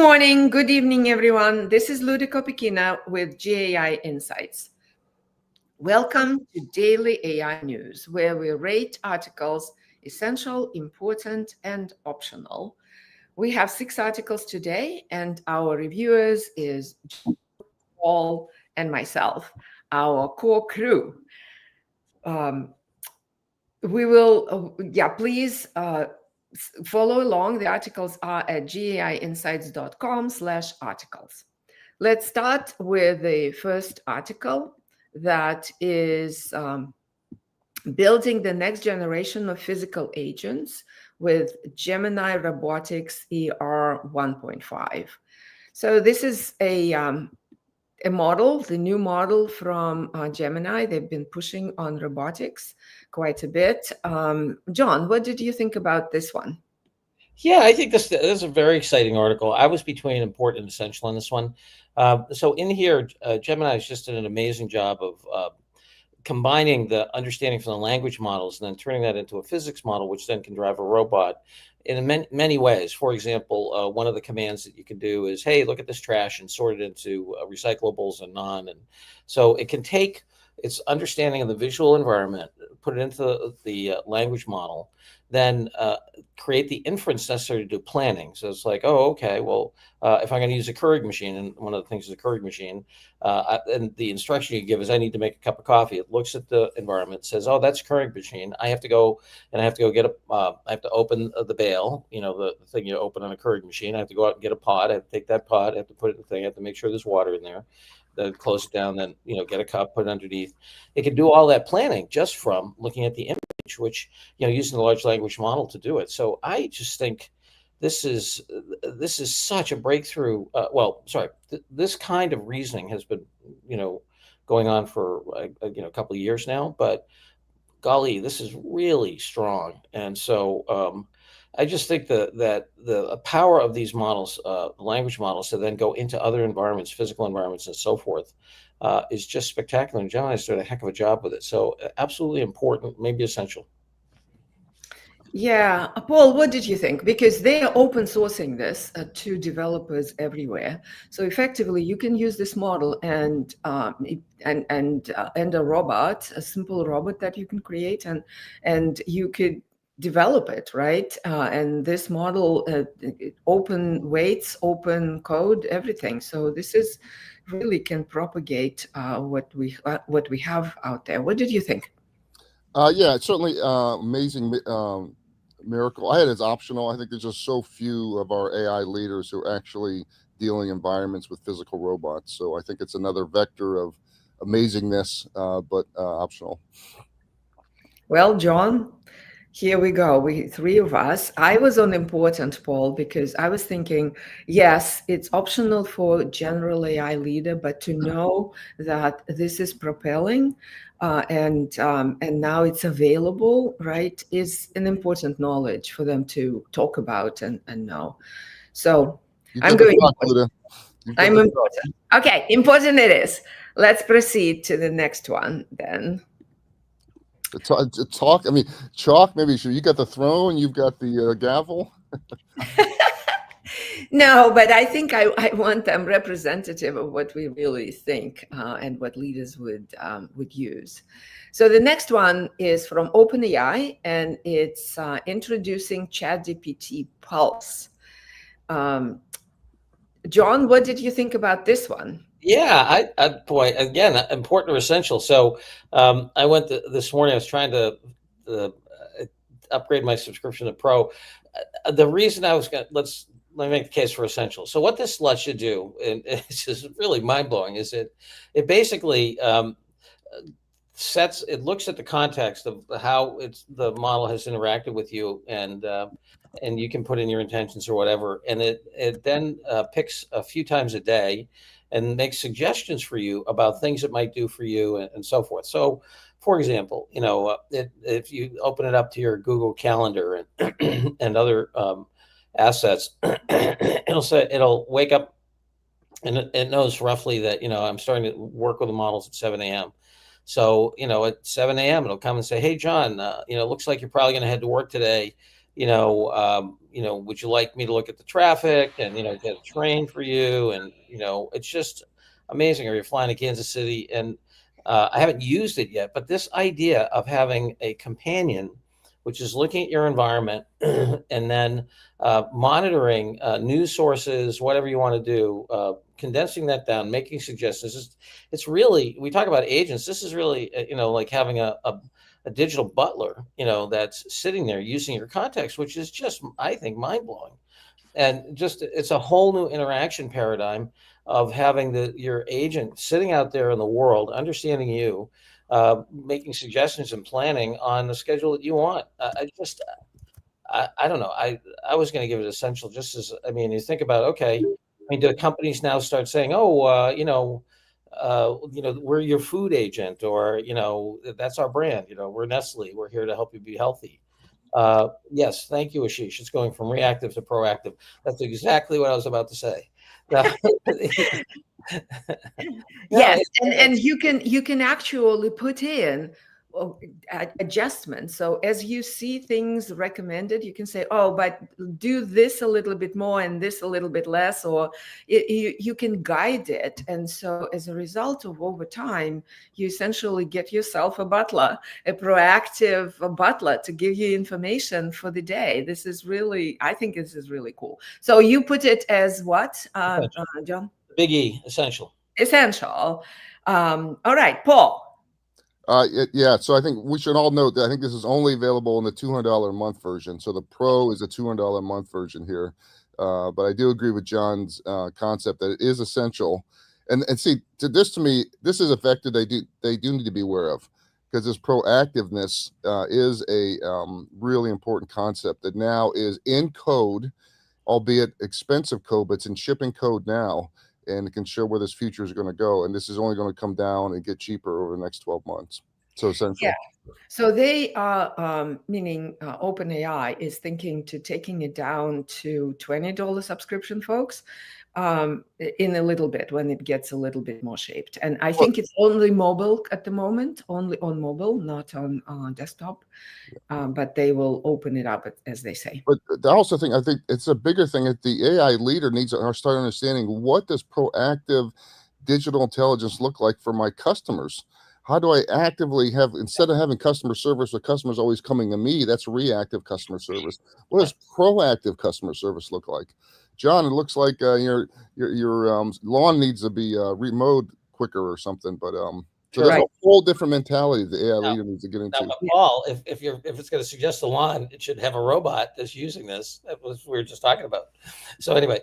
morning, good evening, everyone. This is Luda Kopikina with GAI Insights. Welcome to Daily AI News, where we rate articles essential, important, and optional. We have 6 articles today, and our reviewers is Paul and myself, our core crew. Please follow along. The articles are at gaiinsights.com/articles. Let's start with the first article that is building the next generation of physical agents with Gemini Robotics ER 1.5. So this is a model, the new model from Gemini. They've been pushing on robotics quite a bit. John, what did you think about this one? Yeah, I think this is a very exciting article. I was between important and essential on this one. So in here, Gemini has just did an amazing job of combining the understanding from the language models and then turning that into a physics model, which then can drive a robot in many ways. For example, one of the commands that you can do is, hey, look at this trash and sort it into recyclables and non. And so it can take its understanding of the visual environment, put it into the language model, then create the inference necessary to do planning. So it's like, oh, okay, well, if I'm going to use a Keurig machine, and one of the things is a Keurig machine, and the instruction you give is I need to make a cup of coffee. It looks at the environment, says, oh, that's a Keurig machine. I have to go get I have to open the bail, the thing you open on a Keurig machine. I have to go out and get a pot. I have to take that pot. I have to put it in the thing. I have to make sure there's water in there. Then close it down, then get a cup, put it underneath. It can do all that planning just from looking at the image, which using the large language model to do it. So I just think this is such a breakthrough. This kind of reasoning has been going on for a couple of years now, but golly, this is really strong. And so I just think that the power of these models, language models, to then go into other environments, physical environments, and so forth, is just spectacular. And Gemini's done a heck of a job with it. So absolutely important, maybe essential. Yeah, Paul, what did you think? Because they are open sourcing this to developers everywhere. So effectively, you can use this model and a robot, a simple robot that you can create, and you could develop it, right? And this model, open weights, open code, everything. So this is really can propagate what we have out there. What did you think? Yeah, it's certainly amazing miracle. I had it as optional. I think there's just so few of our AI leaders who are actually dealing environments with physical robots. So I think it's another vector of amazingness, but optional. Well, John, here we go. We 3 of us. I was on important, Paul, because I was thinking, yes, it's optional for general AI leader, but to know that this is propelling and now it's available, right, is an important knowledge for them to talk about and know. So I'm going. I'm important. Okay, important it is. Let's proceed to the next one then. Talk. I mean, Chalk. Maybe you got the throne. You've got the gavel. No, but I think I want them representative of what we really think and what leaders would use. So the next one is from OpenAI, and it's introducing ChatGPT Pulse. John, what did you think about this one? Yeah, boy, again, important or essential. So I went this morning. I was trying to upgrade my subscription to Pro. The reason I was going to let me make the case for essential. So what this lets you do, and it's just really mind blowing, is it basically looks at the context of how the model has interacted with you, and you can put in your intentions or whatever, and it then picks a few times a day and makes suggestions for you about things it might do for you and so forth. So, for example, if you open it up to your Google Calendar and and other assets, it'll wake up and it knows roughly that I'm starting to work with the models at 7 a.m. So at 7 a.m. it'll come and say, hey John, looks like you're probably going to head to work today. would you like me to look at the traffic and, get a train for you? And, it's just amazing. Or you're flying to Kansas City, and I haven't used it yet, but this idea of having a companion, which is looking at your environment and then monitoring news sources, whatever you want to do, condensing that down, making suggestions. It's really, we talk about agents. This is really, like having a digital butler, that's sitting there using your context, which is just, I think, mind blowing. And just, it's a whole new interaction paradigm of having your agent sitting out there in the world, understanding you, making suggestions and planning on the schedule that you want. I don't know. I was going to give it essential, just as, I mean, you think about, okay, I mean, do companies now start saying, oh, we're your food agent, or, that's our brand, we're Nestle, we're here to help you be healthy. Yes, thank you, Ashish. It's going from reactive to proactive. That's exactly what I was about to say. Yes, and you can actually put in adjustments. So as you see things recommended, you can say, oh, but do this a little bit more and this a little bit less, or you can guide it. And so as a result of over time, you essentially get yourself a butler, a proactive butler to give you information for the day. This is really, I think this is really cool. So you put it as what, John? Big E, essential. Essential. All right, Paul. Yeah, so I think we should all note that I think this is only available in the $200 a month version. So the Pro is a $200 a month version here. But I do agree with John's concept that it is essential. And see, to me, this is a factor they do need to be aware of, because this proactiveness is a really important concept that now is in code, albeit expensive code, but it's in shipping code now. And it can show where this future is going to go. And this is only going to come down and get cheaper over the next 12 months. So essential. Yeah. So they are, meaning OpenAI is thinking to taking it down to $20 subscription, folks, in a little bit when it gets a little bit more shaped. And I think it's only mobile at the moment, only on mobile, not on desktop. But they will open it up, as they say. But I think it's a bigger thing that the AI leader needs to start understanding, what does proactive digital intelligence look like for my customers? How do I actively have, instead of having customer service with customers always coming to me, that's reactive customer service. What does proactive customer service look like? John, it looks like your lawn needs to be remowed quicker or something, but so that's a whole different mentality the AI leader needs to get into. Now, Paul, if it's going to suggest a lawn, it should have a robot that's using this. That was we were just talking about. So anyway,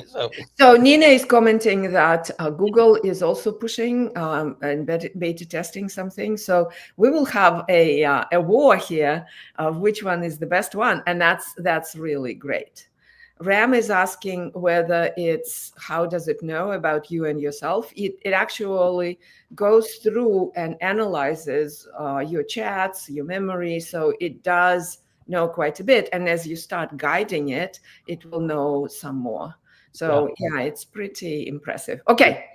so Nina is commenting that Google is also pushing and beta testing something. So we will have a war here of which one is the best one, and that's really great. Ram is asking whether it's, how does it know about you and yourself? It actually goes through and analyzes your chats, your memory. So it does know quite a bit. And as you start guiding it, it will know some more. So yeah, it's pretty impressive. Okay.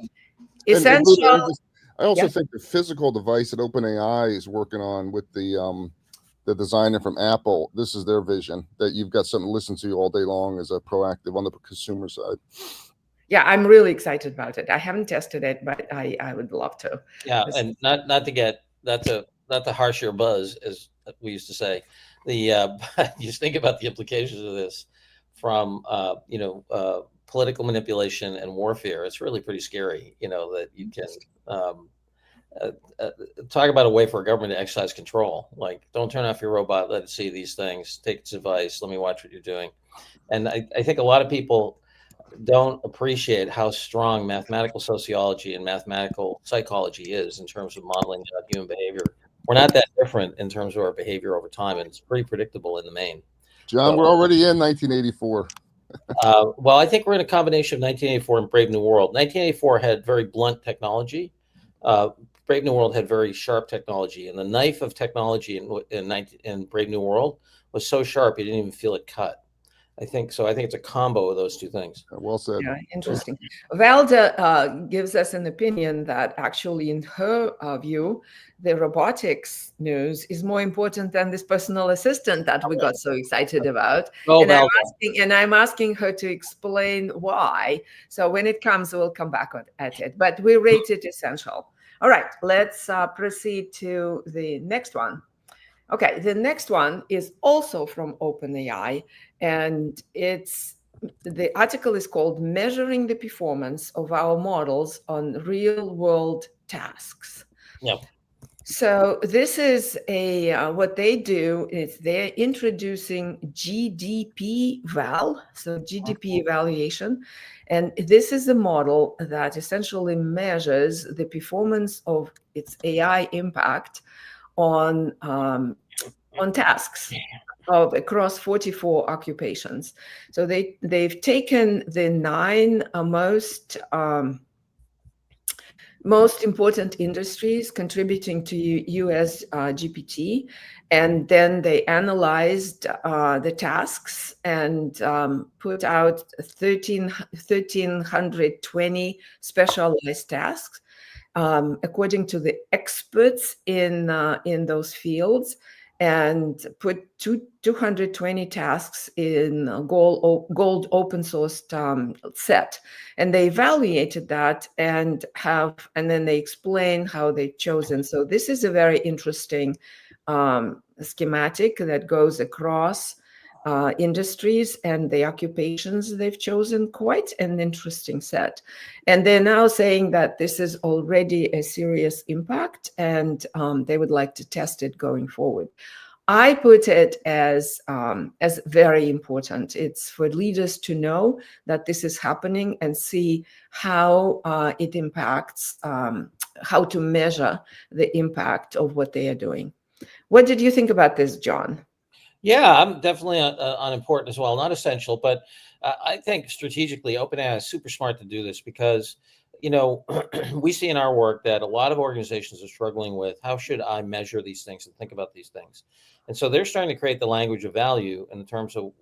Essential. I also think the physical device that OpenAI is working on with the designer from Apple, this is their vision, that you've got something to listen to all day long as a proactive on the consumer side. Yeah, I'm really excited about it. I haven't tested it, but I would love to. Yeah, and not to get not to harsh your buzz, as we used to say. You think about the implications of this from political manipulation and warfare. It's really pretty scary, that you can talk about a way for a government to exercise control. Like, don't turn off your robot, let it see these things, take its advice, let me watch what you're doing. And I think a lot of people don't appreciate how strong mathematical sociology and mathematical psychology is in terms of modeling human behavior. We're not that different in terms of our behavior over time, and it's pretty predictable in the main. John, we're already in 1984. Well, I think we're in a combination of 1984 and Brave New World. 1984 had very blunt technology. Brave New World had very sharp technology, and the knife of technology in Brave New World was so sharp you didn't even feel it cut. I think so. I think it's a combo of those two things. Well said. Yeah, interesting. Valda gives us an opinion that actually, in her view, the robotics news is more important than this personal assistant that we got so excited about. Oh, And Val. I'm asking her to explain why. So when it comes, we'll come back at it. But we rate it essential. All right, let's proceed to the next one. Okay, the next one is also from OpenAI, and the article is called Measuring the Performance of Our Models on Real World Tasks. Yeah. So this is what they do is they're introducing GDP val, so GDP evaluation, and this is a model that essentially measures the performance of its AI impact on tasks across 44 occupations. So they've taken the 9 most important industries contributing to US GPT, and then they analyzed the tasks and put out 1,320 specialized tasks. According to the experts in those fields, and put 220 tasks in gold open source set, and they evaluated that and then they explain how they've chosen. So this is a very interesting schematic that goes across industries and the occupations they've chosen. Quite an interesting set. And they're now saying that this is already a serious impact, and they would like to test it going forward. I put it as very important. It's for leaders to know that this is happening and see how it impacts, how to measure the impact of what they are doing. What did you think about this, John? Yeah, I'm definitely unimportant as well. Not essential, but I think strategically, OpenAI is super smart to do this because, we see in our work that a lot of organizations are struggling with how should I measure these things and think about these things, and so they're starting to create the language of value in terms of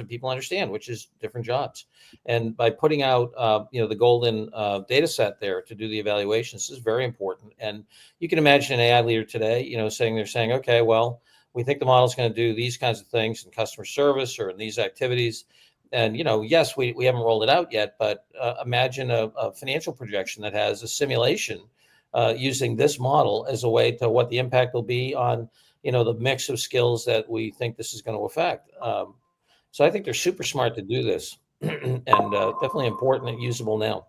people understand, which is different jobs, and by putting out the golden data set there to do the evaluations is very important. And you can imagine an AI leader today, saying, okay, well, we think the model is going to do these kinds of things in customer service or in these activities. And, yes, we haven't rolled it out yet, but imagine a financial projection that has a simulation using this model as a way to what the impact will be on, the mix of skills that we think this is going to affect. So I think they're super smart to do this and definitely important and usable now.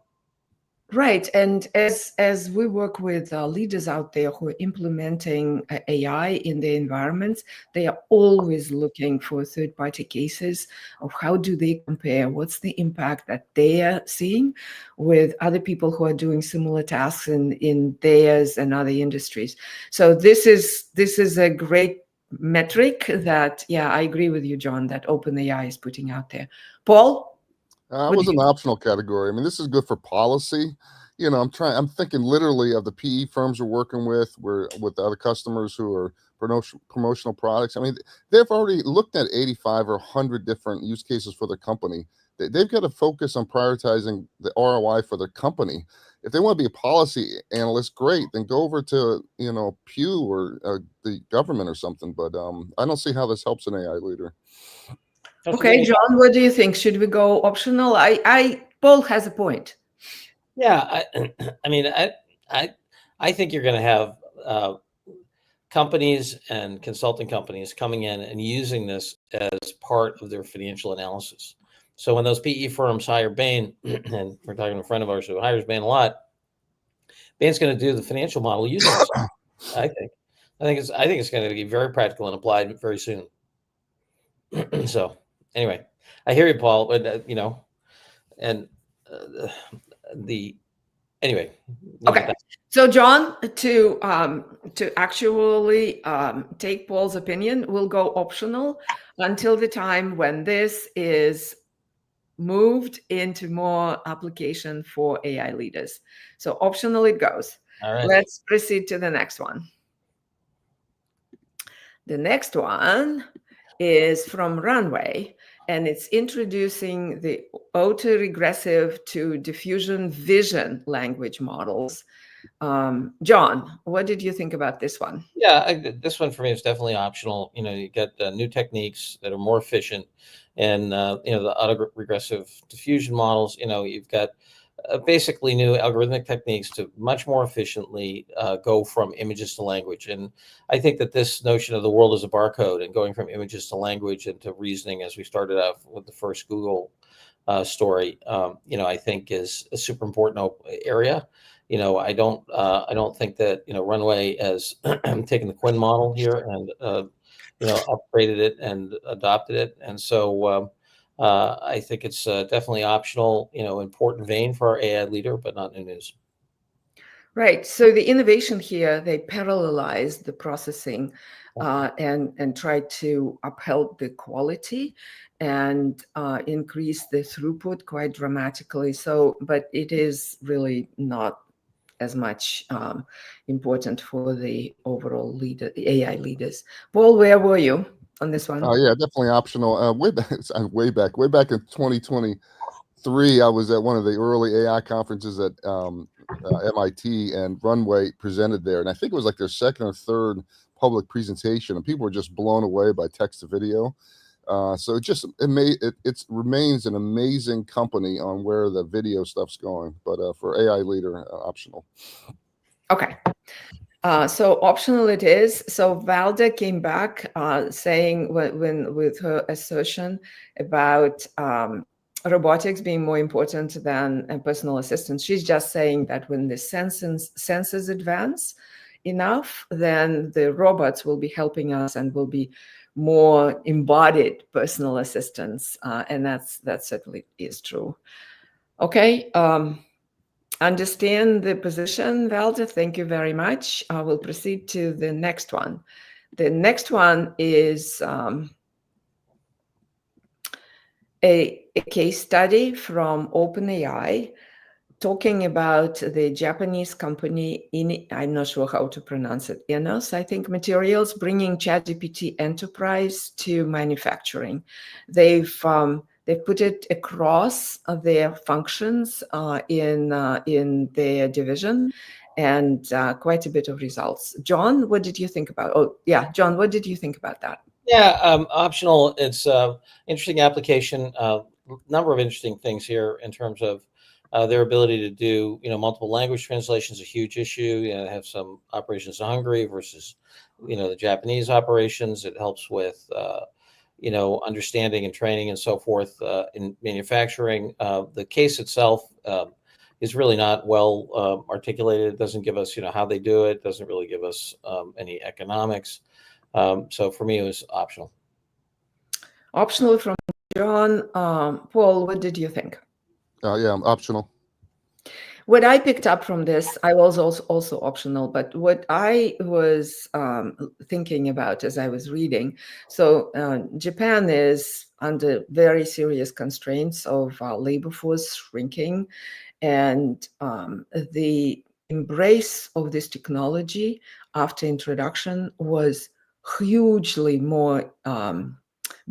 Right. And as we work with leaders out there who are implementing AI in their environments, they are always looking for third-party cases of how do they compare, what's the impact that they are seeing with other people who are doing similar tasks in theirs and other industries. So this is a great metric that, yeah, I agree with you, John, that OpenAI is putting out there. Paul? It was an optional category. I mean, this is good for policy. I'm thinking literally of the PE firms we're working with, with other customers who are promotional products. I mean, they've already looked at 85 or 100 different use cases for their company. They've got to focus on prioritizing the ROI for their company. If they want to be a policy analyst, great, then go over to, Pew or the government or something. But I don't see how this helps an AI leader. Okay, John, what do you think? Should we go optional? Paul has a point. Yeah, I mean, I think you're going to have companies and consulting companies coming in and using this as part of their financial analysis. So when those PE firms hire Bain, and we're talking to a friend of ours who hires Bain a lot, Bain's going to do the financial model using this. I think it's going to be very practical and applied very soon. So anyway, I hear you, Paul. But anyway. Okay. So John, to actually take Paul's opinion, will go optional until the time when this is moved into more application for AI leaders. So optional it goes. All right. Let's proceed to the next one. The next one is from Runway, and it's introducing the autoregressive to diffusion vision language models. John, what did you think about this one? Yeah, this one for me is definitely optional. You get new techniques that are more efficient, and the autoregressive diffusion models. You've got basically new algorithmic techniques to much more efficiently go from images to language. And I think that this notion of the world as a barcode and going from images to language and to reasoning, as we started off with the first Google story, I think is a super important area. I don't think that Runway has taken the Quinn model here and upgraded it and adopted it, and so I think it's definitely optional. Important vein for our AI leader, but not new news. Right. So the innovation here, they parallelize the processing and try to uphold the quality and increase the throughput quite dramatically. So, but it is really not as much important for the overall leader, the AI leaders. Paul, where were you on this one? Oh yeah, definitely optional. Way back in 2023, I was at one of the early AI conferences at MIT, and Runway presented there, and I think it was like their second or third public presentation, and people were just blown away by text to video. So it remains an amazing company on where the video stuff's going, but for AI leader, optional. Okay. So optional it is. So Valda came back saying when with her assertion about robotics being more important than a personal assistant. She's just saying that when the senses advance enough, then the robots will be helping us and will be more embodied personal assistants, and that certainly is true. Okay. Understand the position, Valda. Thank you very much. I will proceed to the next one. The next one is a case study from OpenAI talking about the Japanese company, I'm not sure how to pronounce it, Inos, I think, Materials, bringing ChatGPT Enterprise to manufacturing. They've put it across their functions in their division, and quite a bit of results. John, what did you think about? Oh, yeah, John, what did you think about that? Yeah, optional. It's interesting application. Number of interesting things here in terms of their ability to do, multiple language translations, a huge issue. They have some operations in Hungary versus, the Japanese operations. It helps with, understanding and training and so forth in manufacturing. The case itself is really not well articulated. It doesn't give us, how they do it. Doesn't really give us any economics. So for me, it was optional. Optional from John. Paul, what did you think? Yeah, optional. What I picked up from this, I was also optional, but what I was thinking about as I was reading, so Japan is under very serious constraints of labor force shrinking, and the embrace of this technology after introduction was hugely more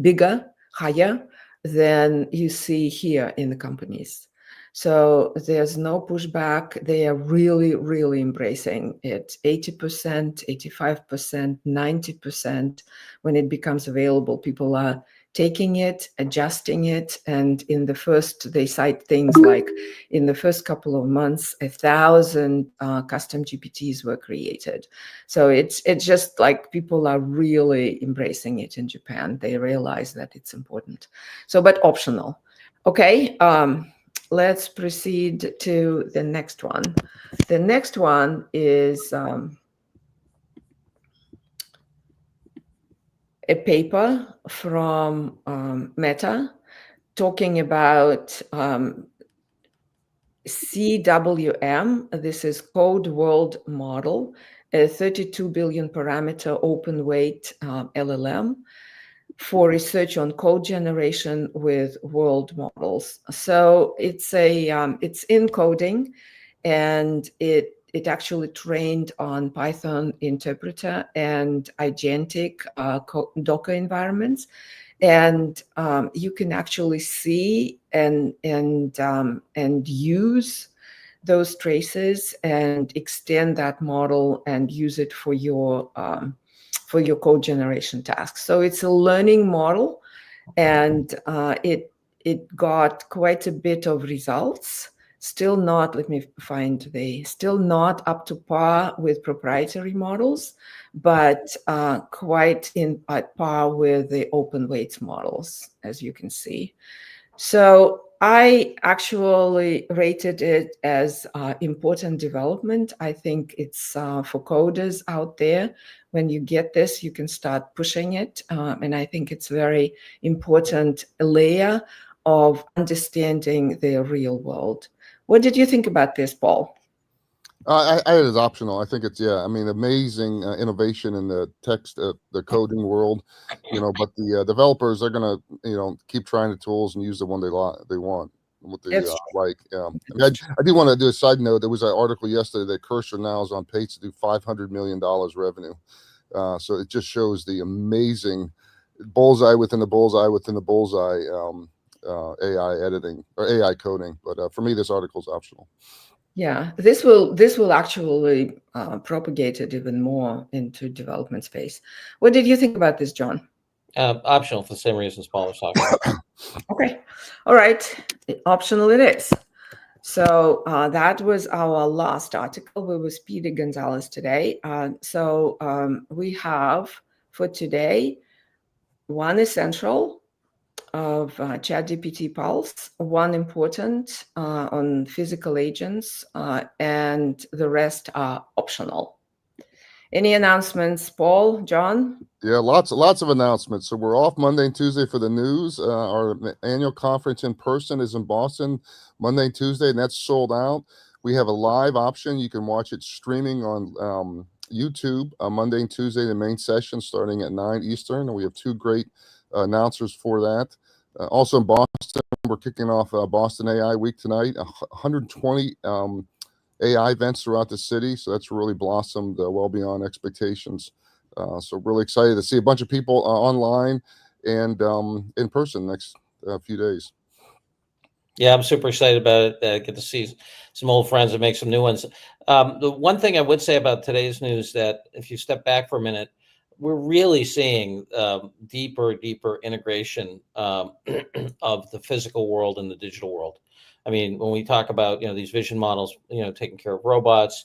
bigger, higher than you see here in the companies. So there's no pushback. They are really, really embracing it. 80%, 85%, 90%. When it becomes available, people are taking it, adjusting it. And they cite things like in the first couple of months, 1,000 custom GPTs were created. So it's just like people are really embracing it in Japan. They realize that it's important. So, but optional. Okay. Let's proceed to the next one. The next one is a paper from Meta talking about CWM. This is Code World Model, a 32 billion parameter open weight LLM for research on code generation with world models. So it's in coding, and it actually trained on Python interpreter and agentic Docker environments. and you can actually see and use those traces and extend that model and use it for your code generation tasks. So it's a learning model, and it got quite a bit of results. Still not, still not up to par with proprietary models, but quite at par with the open weights models, as you can see. So I actually rated it as important development. I think it's for coders out there. When you get this, you can start pushing it. And I think it's very important layer of understanding the real world. What did you think about this, Paul? I had it as optional. I think it's, I mean, amazing innovation in the text, the coding world, but the developers are going to, keep trying the tools and use the one they want, what they like. I mean, I do want to do a side note. There was an article yesterday that Cursor now is on pace to do $500 million revenue. So it just shows the amazing bullseye within the bullseye within the bullseye AI editing or AI coding. But for me, this article is optional. Yeah, this will actually propagate it even more into development space. What did you think about this, John? Optional for the same reasons Paul was talking about. Okay, all right, optional it is. So that was our last article. We were Peter Gonzalez today. We have for today one essential of ChatGPT Pulse, one important on physical agents, and the rest are optional. Any announcements, Paul, John? Yeah, lots of announcements. So we're off Monday and Tuesday for the news. Our annual conference in person is in Boston Monday and Tuesday, and that's sold out. We have a live option. You can watch it streaming on YouTube Monday and Tuesday, the main session starting at 9 Eastern. And we have two great announcers for that. Also in Boston, we're kicking off Boston AI Week tonight, 120 AI events throughout the city. So that's really blossomed well beyond expectations. So really excited to see a bunch of people online and in person next few days. Yeah, I'm super excited about it. Get to see some old friends and make some new ones. The one thing I would say about today's news that if you step back for a minute, we're really seeing deeper integration of the physical world and the digital world. I mean, when we talk about, these vision models, taking care of robots,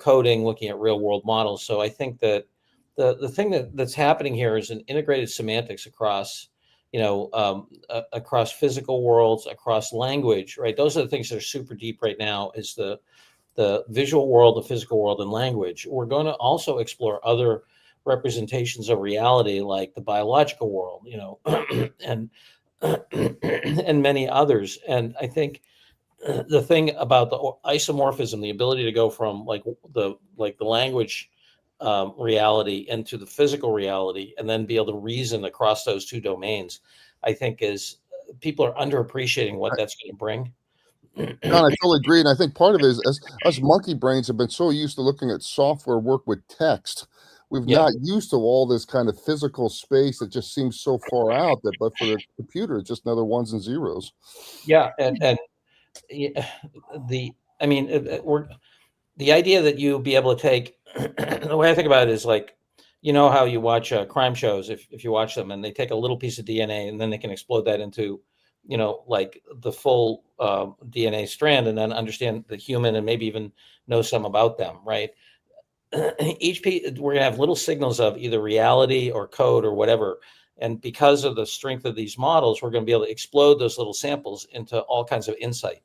coding, looking at real world models. So I think that the thing that's happening here is an integrated semantics across, across physical worlds, across language, right? Those are the things that are super deep right now, is the visual world, the physical world, and language. We're going to also explore other representations of reality, like the biological world, and and many others. And I think the thing about the isomorphism, the ability to go from the language reality into the physical reality, and then be able to reason across those two domains, I think is people are underappreciating what that's going to bring. John, I totally agree. And I think part of it is us monkey brains have been so used to looking at software work with text. We've not used to all this kind of physical space that just seems so far out that, but for the computer, it's just another ones and zeros. Yeah. And the idea that you'll be able to take, the way I think about it is like, how you watch crime shows, if you watch them and they take a little piece of DNA and then they can explode that into, like the full DNA strand, and then understand the human and maybe even know some about them, right? Each piece, we're gonna have little signals of either reality or code or whatever. And because of the strength of these models, we're going to be able to explode those little samples into all kinds of insight.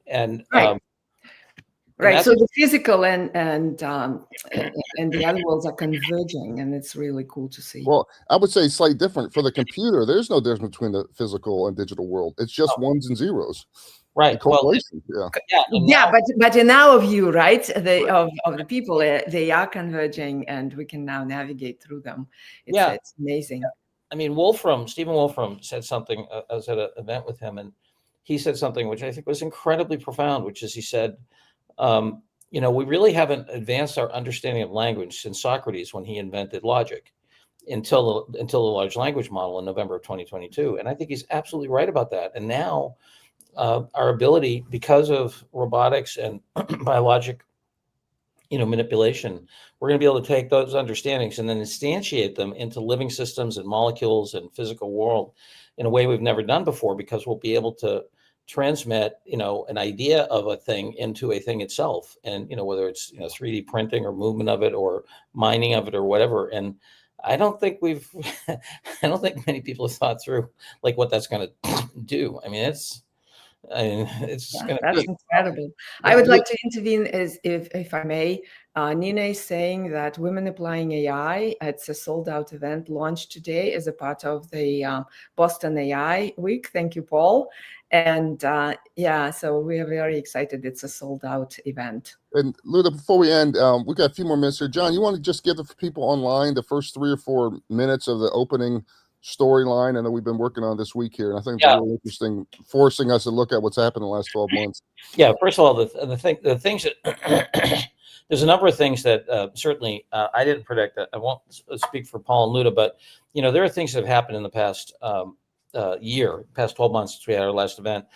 And right. So the physical and the other worlds are converging, and it's really cool to see. Well, I would say slightly different. For the computer, there's no difference between the physical and digital world. It's just ones and zeros. Right. Well, but in our view, right, of the people, they are converging, and we can now navigate through them. It's amazing. I mean, Stephen Wolfram said something. I was at an event with him, and he said something which I think was incredibly profound, which is he said, we really haven't advanced our understanding of language since Socrates, when he invented logic. until the large language model in November of 2022. And I think he's absolutely right about that. And now our ability, because of robotics and biologic manipulation, we're going to be able to take those understandings and then instantiate them into living systems and molecules and physical world in a way we've never done before, because we'll be able to transmit an idea of a thing into a thing itself, and whether it's 3D printing or movement of it or mining of it or whatever. And I don't think I don't think many people have thought through like what that's going to do. It's Yeah, going to that's be. incredible. I Yeah, would like to intervene, as if I may. Nina is saying that Women Applying AI, it's a sold-out event launched today as a part of the Boston AI Week. Thank you, Paul. And yeah, so we are very excited. It's a sold-out event. And Luda, before we end, we've got a few more minutes here. John, you want to just give the people online the first 3 or 4 minutes of the opening storyline? I know we've been working on this week here, and I think it's Yeah. really interesting, forcing us to look at what's happened in the last 12 months. Yeah, first of all, the things that there's a number of things that certainly I didn't predict. That I won't speak for Paul and Luda, but there are things that have happened in the past past 12 months since we had our last event,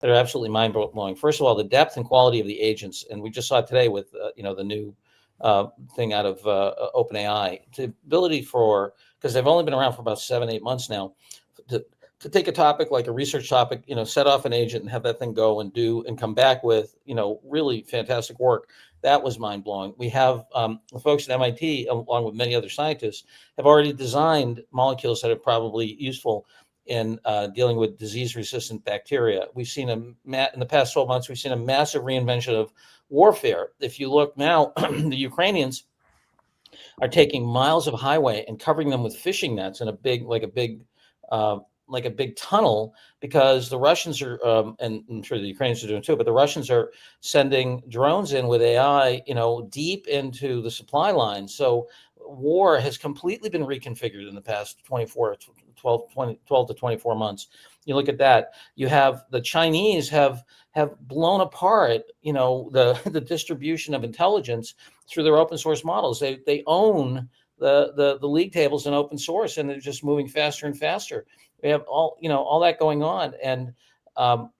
that are absolutely mind blowing. First of all, the depth and quality of the agents, and we just saw it today with the new thing out of OpenAI, the ability because they've only been around for about 7-8 months now, to take a topic like a research topic, set off an agent and have that thing go and come back with, really fantastic work. That was mind blowing. We have the folks at MIT, along with many other scientists, have already designed molecules that are probably useful in dealing with disease-resistant bacteria. We've seen in the past 12 months, we've seen a massive reinvention of warfare. If you look now, the Ukrainians are taking miles of highway and covering them with fishing nets in a big tunnel, because the Russians are, and I'm sure the Ukrainians are doing too, but the Russians are sending drones in with AI, deep into the supply line. So war has completely been reconfigured in the past 12 to 24 months. You look at that, you have the Chinese have blown apart, the distribution of intelligence through their open source models. They own the league tables in open source, and they're just moving faster and faster. We have all that going on, and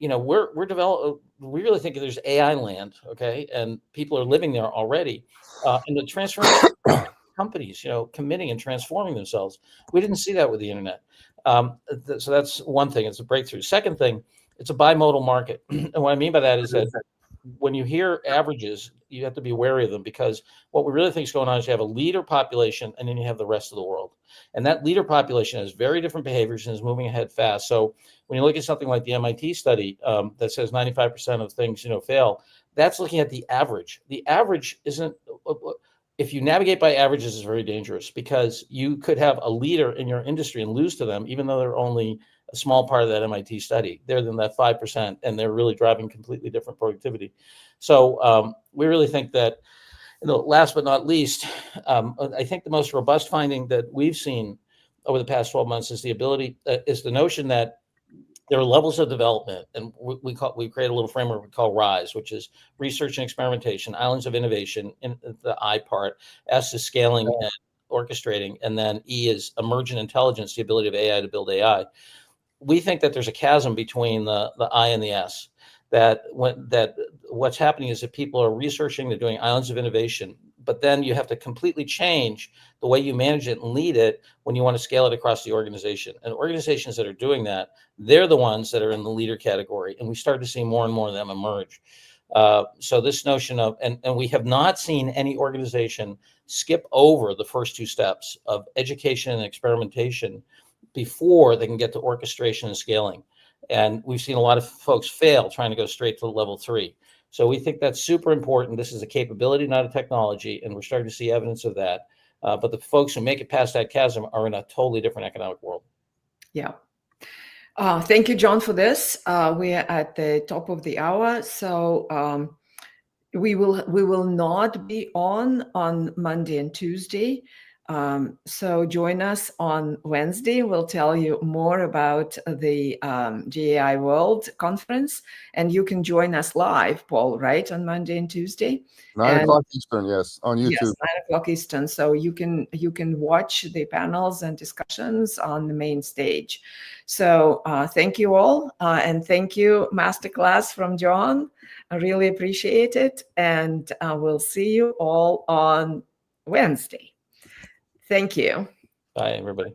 we're developing. We really think there's AI land, okay, and people are living there already, and the transformation of companies, committing and transforming themselves. We didn't see that with the internet, so that's one thing. It's a breakthrough. Second thing, it's a bimodal market, and what I mean by that is that when you hear averages, you have to be wary of them, because what we really think is going on is you have a leader population, and then you have the rest of the world. And that leader population has very different behaviors and is moving ahead fast. So when you look at something like the MIT study that says 95% of things, fail, that's looking at the average. The average isn't, if you navigate by averages, is very dangerous, because you could have a leader in your industry and lose to them, even though they're only a small part of that MIT study. They're in that 5%, and they're really driving completely different productivity. So we really think that, last but not least, I think the most robust finding that we've seen over the past 12 months is the notion that there are levels of development, and we create a little framework we call RISE, which is research and experimentation, islands of innovation, in the I part. S is scaling and orchestrating, and then E is emergent intelligence, the ability of AI to build AI. We think that there's a chasm between the I and the S. That what's happening is that people are researching, they're doing islands of innovation, but then you have to completely change the way you manage it and lead it when you want to scale it across the organization. And organizations that are doing that, they're the ones that are in the leader category, and we start to see more and more of them emerge. So this notion of, and we have not seen any organization skip over the first 2 steps of education and experimentation before they can get to orchestration and scaling. And we've seen a lot of folks fail trying to go straight to level 3. So we think that's super important. This is a capability, not a technology, and we're starting to see evidence of that. But the folks who make it past that chasm are in a totally different economic world. Yeah. Thank you, John, for this. We are at the top of the hour, so we will not be on Monday and Tuesday. So join us on Wednesday. We'll tell you more about the GAI World conference, and you can join us live, Paul, right, on Monday and Tuesday. 9 o'clock Eastern, yes, on YouTube. Yes, 9 o'clock Eastern. So you can watch the panels and discussions on the main stage. So thank you all, and thank you, masterclass from John. I really appreciate it, and we'll see you all on Wednesday. Thank you. Bye, everybody.